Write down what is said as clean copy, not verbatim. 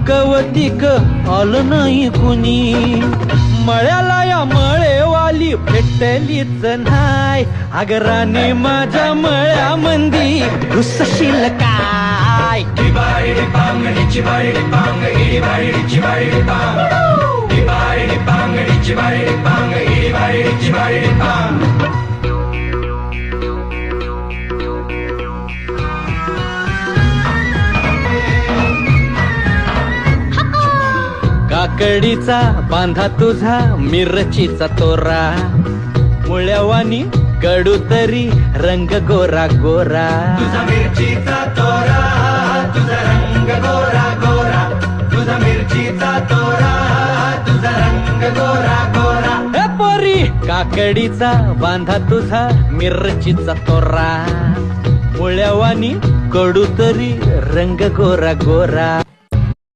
कवतिक आलं नाही कुणी मळ्याला या मळेवाली भेटलीच नाय अगराने माझ्या मळ्यामंदी घुसशील काय काकडीचा बांधा तुझा मिरचीचा तोरा मुळ्यावानी कडू तरी रंग गोरा गोरा तुझा मिरचीचा तोरा तुझा रंग गोरा गोरा तुझा मिरचीचा तोरा तुझा रंग गोरा गोरा ए पोरी काकडीचा बांधा तुझा मिरचीचा तोरा मुळ्यावानी कडू तरी रंग गोरा गोरा